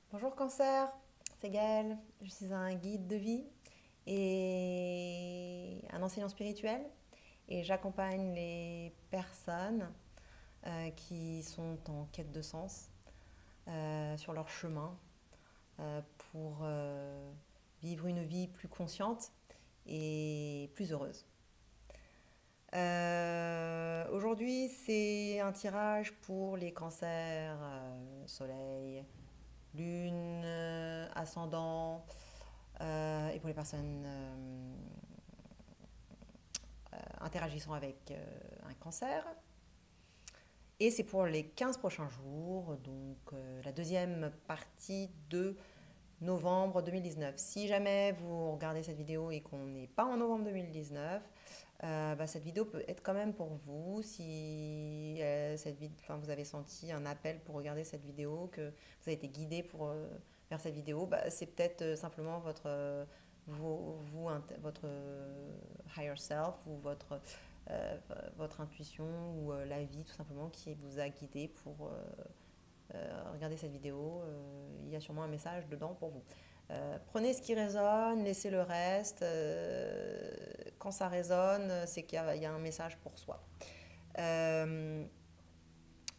Bonjour Cancer, c'est Gaëlle. Je suis un guide de vie et un enseignant spirituel et j'accompagne les personnes qui sont en quête de sens sur leur chemin pour vivre une vie plus consciente et plus heureuse. Aujourd'hui, c'est un tirage pour les cancers, soleil, lune, ascendant, et pour les personnes interagissant avec un cancer. Et c'est pour les 15 prochains jours, donc la deuxième partie de novembre 2019. Si jamais vous regardez cette vidéo et qu'on n'est pas en novembre 2019, cette vidéo peut être quand même pour vous. Si vous avez senti un appel pour regarder cette vidéo, que vous avez été guidé pour vers cette vidéo, c'est peut-être simplement votre higher self ou votre intuition ou la vie tout simplement qui vous a guidé pour regarder cette vidéo. Il y a sûrement un message dedans pour vous. Prenez ce qui résonne, laissez le reste. Quand ça résonne, c'est qu'il y a un message pour soi.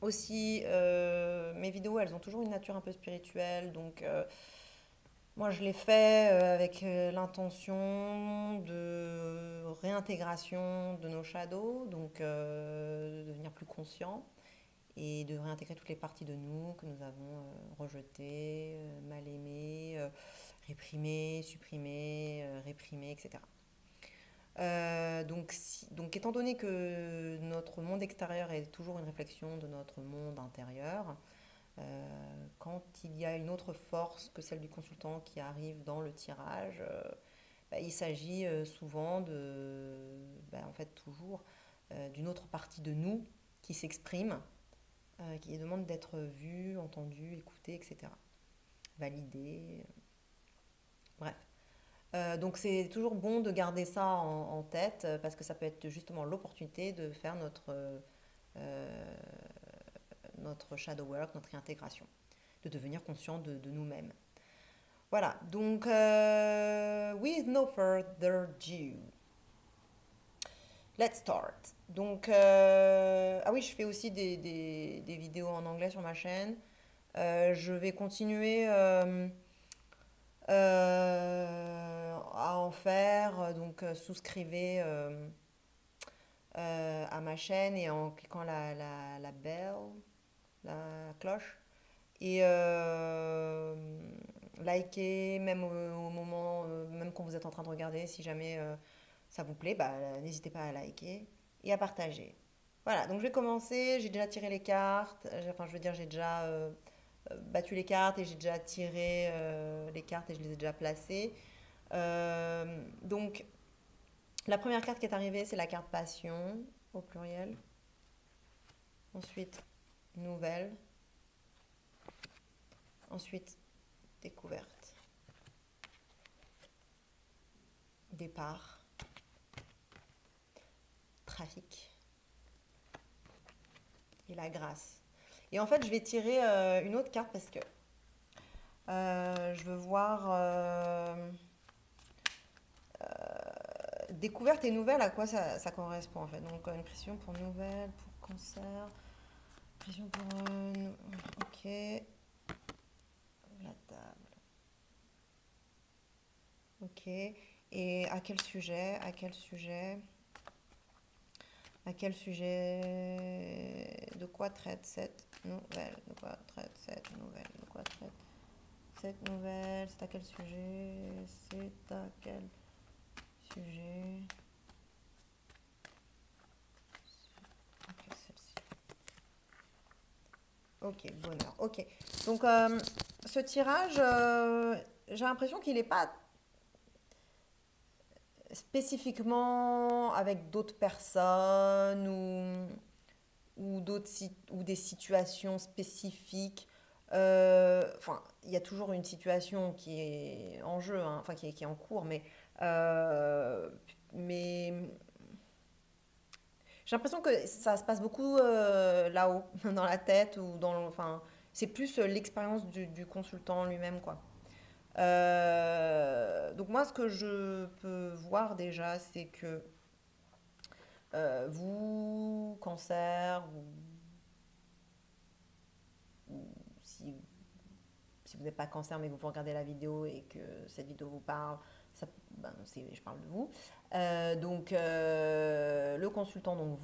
Aussi, mes vidéos, elles ont toujours une nature un peu spirituelle, donc moi je les fais avec l'intention de réintégration de nos shadows, donc de devenir plus conscient et de réintégrer toutes les parties de nous que nous avons rejetées, mal aimées, réprimées, supprimées, réprimées, etc. Donc, étant donné que notre monde extérieur est toujours une réflexion de notre monde intérieur, quand il y a une autre force que celle du consultant qui arrive dans le tirage, il s'agit souvent en fait toujours, d'une autre partie de nous qui s'exprime, qui demande d'être vue, entendue, écoutée, etc. Validée, bref. Donc c'est toujours bon de garder ça en tête parce que ça peut être justement l'opportunité de faire euh, notre shadow work, notre réintégration, de devenir conscient de nous-mêmes. Voilà, donc with no further ado, let's start. Donc, ah oui, je fais aussi des vidéos en anglais sur ma chaîne. Je vais continuer à en faire. Donc, souscrivez à ma chaîne et en cliquant la belle, la cloche. Et likez, même au moment, même quand vous êtes en train de regarder, si jamais ça vous plaît, n'hésitez pas à liker et à partager. Voilà, donc je vais commencer. J'ai déjà tiré les cartes. Enfin, je veux dire, j'ai déjà battu les cartes et j'ai déjà tiré les cartes et je les ai déjà placées. Donc, la première carte qui est arrivée, c'est la carte passion au pluriel. Ensuite, nouvelle. Ensuite, découverte. Départ. Trafic. Et la grâce. Et en fait, je vais tirer une autre carte parce que je veux voir découverte et nouvelle, à quoi ça correspond en fait. Donc, une pression pour nouvelle, pour cancer. Pression pour... ok. La table. Ok. Et à quel sujet? À quel sujet? À quel sujet? De quoi traite cette nouvelle? De quoi traite cette nouvelle? De quoi traite cette nouvelle? C'est à quel sujet? C'est à quel sujet? Ok, celle-ci. Ok, bonheur. Ok. Donc, ce tirage, j'ai l'impression qu'il n'est pas spécifiquement avec d'autres personnes ou des situations spécifiques. Enfin, il y a toujours une situation qui est en jeu, hein, enfin qui est en cours, mais j'ai l'impression que ça se passe beaucoup là-haut, dans la tête ou enfin, C'est plus l'expérience du consultant lui-même, quoi. Donc moi, ce que je peux voir déjà, c'est que vous, cancer, ou si, si vous n'êtes pas cancer, mais que vous regardez la vidéo et que cette vidéo vous parle, ça, ben, je parle de vous. Le consultant, donc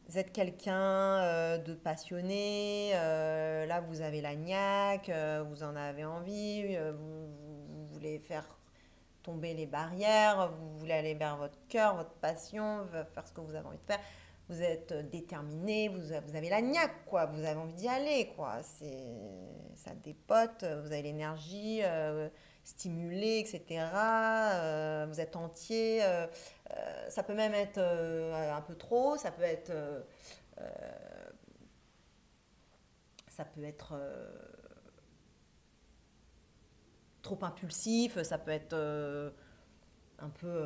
vous êtes quelqu'un de passionné, là vous avez la niaque, vous en avez envie, vous voulez faire tomber les barrières, vous voulez aller vers votre cœur, votre passion, faire ce que vous avez envie de faire. Vous êtes déterminé, vous avez la niaque, quoi. Vous avez envie d'y aller, quoi. Ça dépote, vous avez l'énergie stimulée, etc. Vous êtes entier. Ça peut même être un peu trop, ça peut être trop impulsif, ça peut être un peu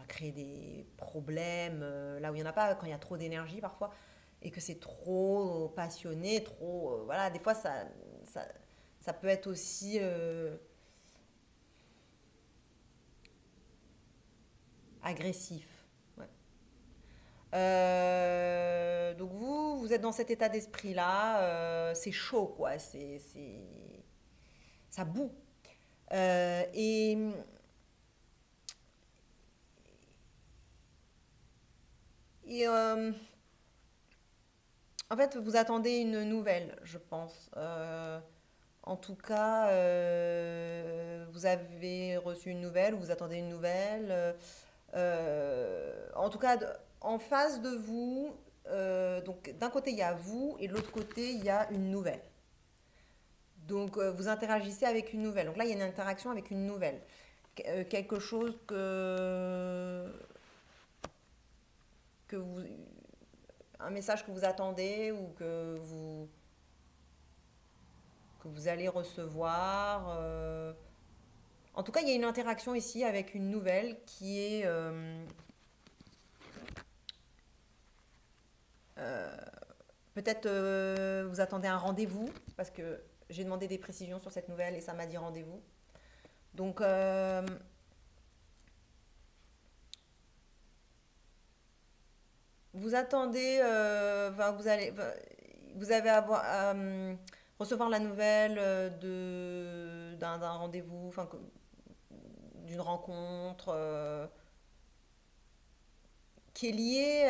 à créer des problèmes là où il n'y en a pas, quand il y a trop d'énergie parfois, et que c'est trop passionné, trop... voilà, des fois ça, ça peut être aussi agressif. Ouais. Donc vous êtes dans cet état d'esprit-là, c'est chaud, quoi, ça boue. Euh, et, et en fait, vous attendez une nouvelle, je pense. En tout cas, vous avez reçu une nouvelle ou vous attendez une nouvelle. En tout cas, en face de vous, donc d'un côté il y a vous et de l'autre côté il y a une nouvelle. Donc vous interagissez avec une nouvelle. Donc là il y a une interaction avec une nouvelle. Quelque chose que vous, un message que vous attendez ou que vous allez recevoir. En tout cas, il y a une interaction ici avec une nouvelle qui est peut-être vous attendez un rendez-vous parce que j'ai demandé des précisions sur cette nouvelle et ça m'a dit rendez-vous. Donc vous attendez, enfin, vous avez à recevoir la nouvelle d'un rendez-vous, enfin, d'une rencontre qui est liée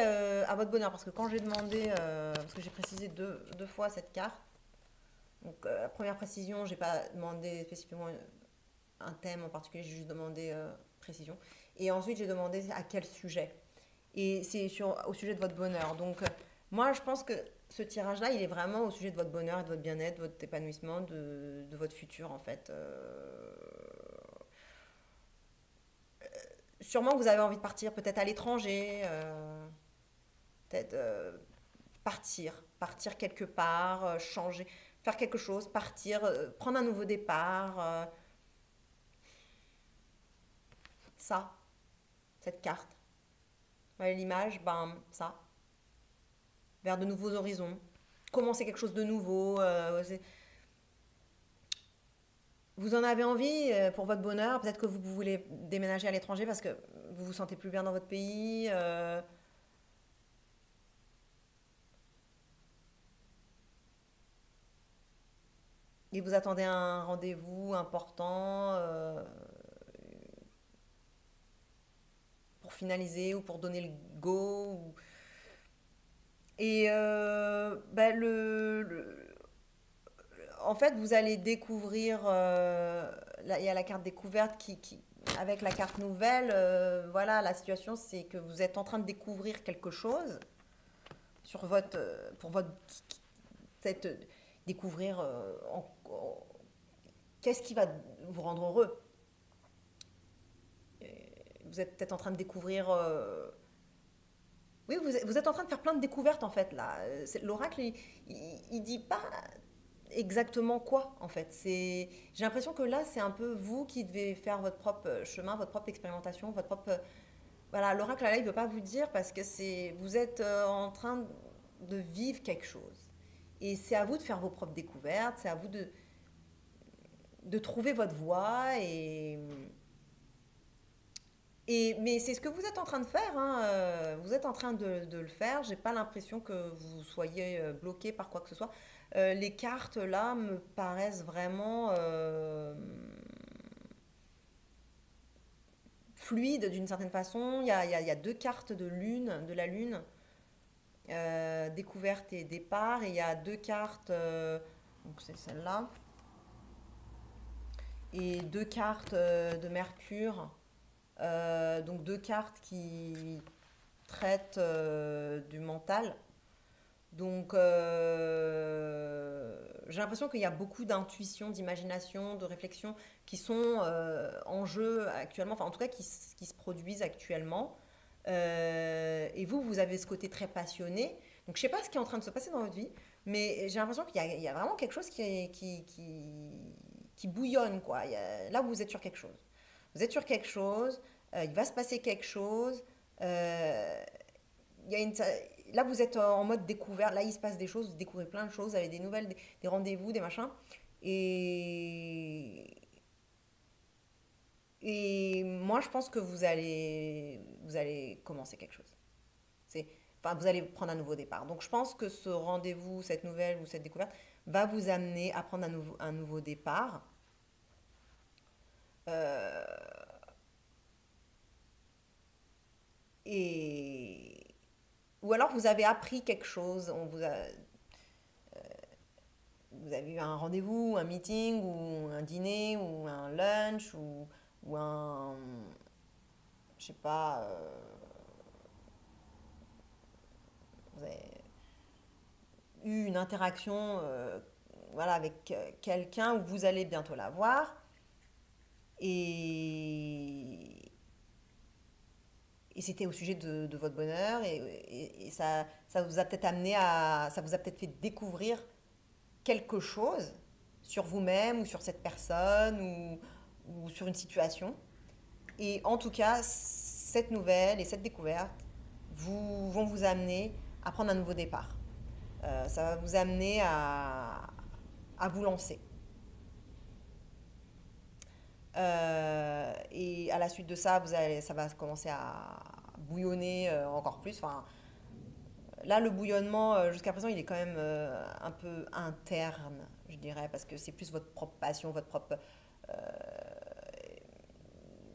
à votre bonheur. Parce que quand j'ai demandé, parce que j'ai précisé deux fois cette carte, donc la première précision, j'ai pas demandé spécifiquement un thème en particulier, j'ai juste demandé précision. Et ensuite, j'ai demandé à quel sujet. Et c'est au sujet de votre bonheur. Donc, moi, je pense que ce tirage-là, il est vraiment au sujet de votre bonheur et de votre bien-être, de votre épanouissement, de votre futur, en fait. Sûrement, vous avez envie de partir peut-être à l'étranger, peut-être partir quelque part, changer, faire quelque chose, partir, prendre un nouveau départ. Ça, cette carte. Ouais, l'image, ben, ça. Vers de nouveaux horizons. Commencer quelque chose de nouveau. Vous en avez envie pour votre bonheur. Peut-être que vous voulez déménager à l'étranger parce que vous vous sentez plus bien dans votre pays. Et vous attendez un rendez-vous important pour finaliser ou pour donner le go. Et ben, en fait, vous allez découvrir, il y a la carte découverte avec la carte nouvelle, voilà, la situation, c'est que vous êtes en train de découvrir quelque chose sur pour votre, peut-être découvrir qu'est-ce qui va vous rendre heureux. Vous êtes peut-être en train de découvrir, oui, vous êtes en train de faire plein de découvertes en fait là. L'oracle, il dit pas exactement quoi en fait. J'ai l'impression que là, c'est un peu vous qui devez faire votre propre chemin, votre propre expérimentation, votre propre. Voilà, l'oracle là, il veut pas vous dire parce que vous êtes en train. de vivre quelque chose. Et c'est à vous de faire vos propres découvertes, c'est à vous de trouver votre voie. Mais c'est ce que vous êtes en train de faire, hein, vous êtes en train de le faire. J'ai pas l'impression que vous soyez bloqué par quoi que ce soit. Les cartes là me paraissent vraiment fluides d'une certaine façon. Il y a deux cartes de la lune, découverte et départ. Et il y a deux cartes, donc c'est celle-là, et deux cartes de Mercure. Donc deux cartes qui traitent du mental. Donc j'ai l'impression qu'il y a beaucoup d'intuition, d'imagination, de réflexion qui sont en jeu actuellement, enfin en tout cas qui se produisent actuellement. Et vous, vous avez ce côté très passionné. Donc je sais pas ce qui est en train de se passer dans votre vie, mais j'ai l'impression qu'il y a vraiment quelque chose qui bouillonne, quoi. Là, vous êtes sur quelque chose. Vous êtes sur quelque chose, il va se passer quelque chose. euh, il y a une, Là, vous êtes en mode découverte. Là, il se passe des choses, vous découvrez plein de choses, vous avez des nouvelles, des rendez-vous, des machins. Et, et moi, je pense que vous allez commencer quelque chose. C'est, enfin, vous allez prendre un nouveau départ. Donc, je pense que ce rendez-vous, cette nouvelle ou cette découverte va vous amener à prendre un nouveau départ. Euh, et ou alors vous avez appris quelque chose, vous avez eu un rendez-vous, un meeting, ou un dîner, ou un lunch, ou un, je sais pas, vous avez eu une interaction voilà, avec quelqu'un où vous allez bientôt la voir, et, et c'était au sujet de votre bonheur, et ça vous a peut-être ça vous a peut-être fait découvrir quelque chose sur vous-même ou sur cette personne ou sur une situation. Et en tout cas, cette nouvelle et cette découverte vont vous amener à prendre un nouveau départ. Ça va vous amener à vous lancer. Et à la suite de ça, ça va commencer à bouillonner encore plus. Enfin, là, le bouillonnement, jusqu'à présent, il est quand même un peu interne, je dirais, parce que c'est plus votre propre passion, votre propre. euh,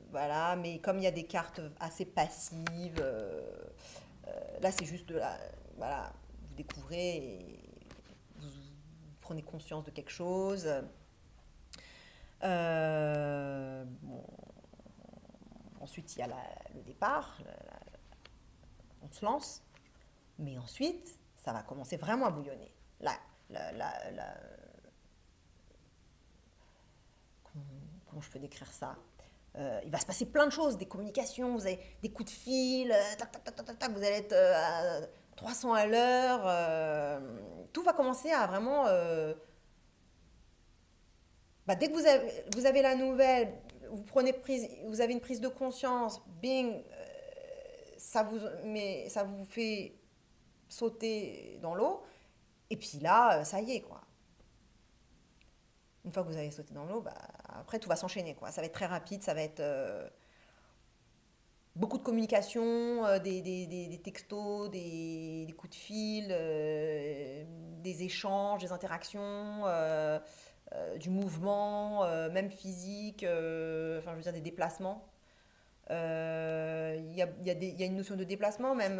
voilà, mais comme il y a des cartes assez passives, là, c'est juste de la. Voilà, vous découvrez et vous prenez conscience de quelque chose. Bon, ensuite, il y a le départ, on se lance, mais ensuite, ça va commencer vraiment à bouillonner. Là, la, la, la- comment, comment je peux décrire ça? Il va se passer plein de choses, des communications, vous avez des coups de fil, tac, tac, tac, tac, tac, tac, vous allez être à 300 à l'heure. Tout va commencer à vraiment. Bah, dès que vous avez la nouvelle, vous avez une prise de conscience, bing, ça vous fait sauter dans l'eau. Et puis là, ça y est, quoi. Une fois que vous avez sauté dans l'eau, bah, après tout va s'enchaîner, quoi. Ça va être très rapide, ça va être beaucoup de communication, des textos, des coups de fil, des échanges, des interactions, du mouvement, même physique, enfin je veux dire des déplacements. Il y a une notion de déplacement, même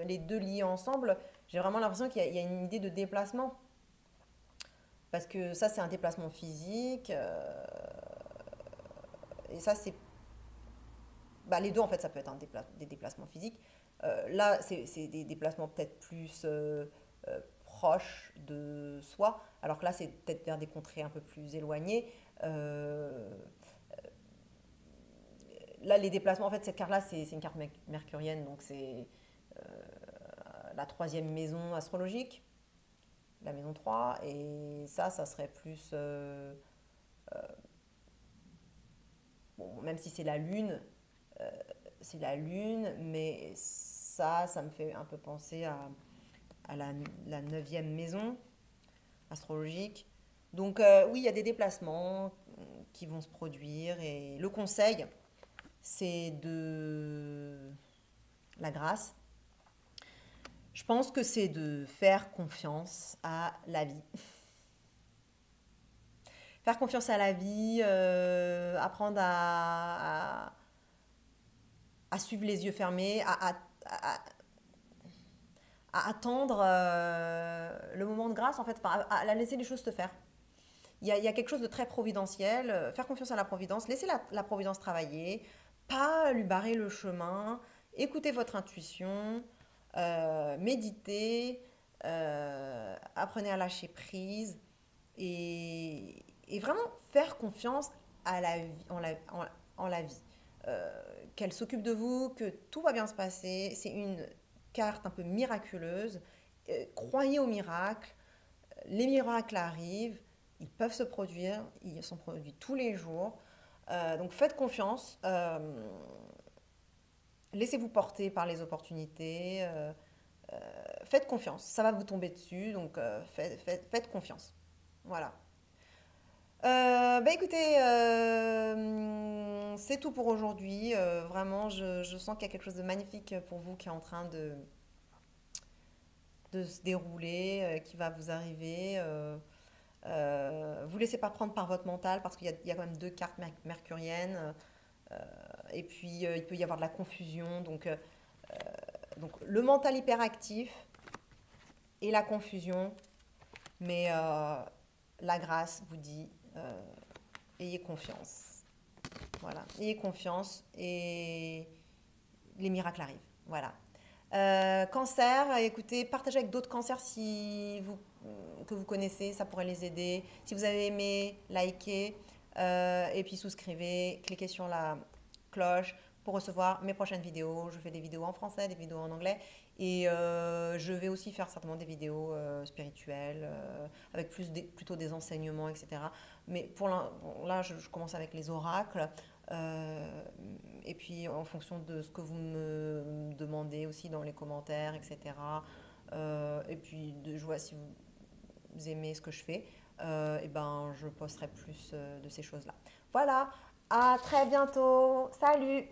les deux liés ensemble. J'ai vraiment l'impression qu'il y a une idée de déplacement. Parce que ça, c'est un déplacement physique. Et ça, c'est. Bah, les deux, en fait, ça peut être des déplacements physiques. Là, c'est des déplacements peut-être plus proches de soi. Alors que là, c'est peut-être vers des contrées un peu plus éloignées. Euh, Là, les déplacements, en fait, cette carte-là, c'est une carte mercurienne. Donc, c'est la troisième maison astrologique, la maison 3. Et ça serait plus. Bon, même si c'est la lune, mais ça me fait un peu penser à la 9e maison astrologique. Donc oui, il y a des déplacements qui vont se produire et le conseil, c'est de la grâce. Je pense que c'est de faire confiance à la vie. Faire confiance à la vie, apprendre à suivre les yeux fermés, à attendre le moment de grâce, en fait, enfin, à laisser les choses se faire. Il y a quelque chose de très providentiel, faire confiance à la providence, laisser la providence travailler, pas lui barrer le chemin, écoutez votre intuition, méditez, apprenez à lâcher prise et vraiment faire confiance à la vie, en la vie. Qu'elle s'occupe de vous, que tout va bien se passer. C'est une carte un peu miraculeuse. Croyez aux miracles. Les miracles arrivent. Ils peuvent se produire. Ils sont produits tous les jours. Donc faites confiance. Laissez-vous porter par les opportunités. Faites confiance. Ça va vous tomber dessus. Donc faites confiance. Voilà. Bah écoutez, c'est tout pour aujourd'hui. Vraiment, je sens qu'il y a quelque chose de magnifique pour vous qui est en train de se dérouler, qui va vous arriver. Vous laissez pas prendre par votre mental parce qu'il y a quand même deux cartes mercuriennes. Et puis, il peut y avoir de la confusion. Donc le mental hyperactif et la confusion. Mais la grâce vous dit, ayez confiance. Voilà, ayez confiance et les miracles arrivent. Voilà. Cancer, écoutez, partagez avec d'autres cancers que vous connaissez, ça pourrait les aider. Si vous avez aimé, likez et puis souscrivez, cliquez sur la cloche pour recevoir mes prochaines vidéos. Je fais des vidéos en français, des vidéos en anglais et je vais aussi faire certainement des vidéos spirituelles avec plutôt des enseignements, etc. Mais bon, là, je commence avec les oracles. Et puis en fonction de ce que vous me demandez aussi dans les commentaires, etc. Et puis je vois si vous aimez ce que je fais, et ben je posterai plus de ces choses-là. Voilà, à très bientôt. Salut!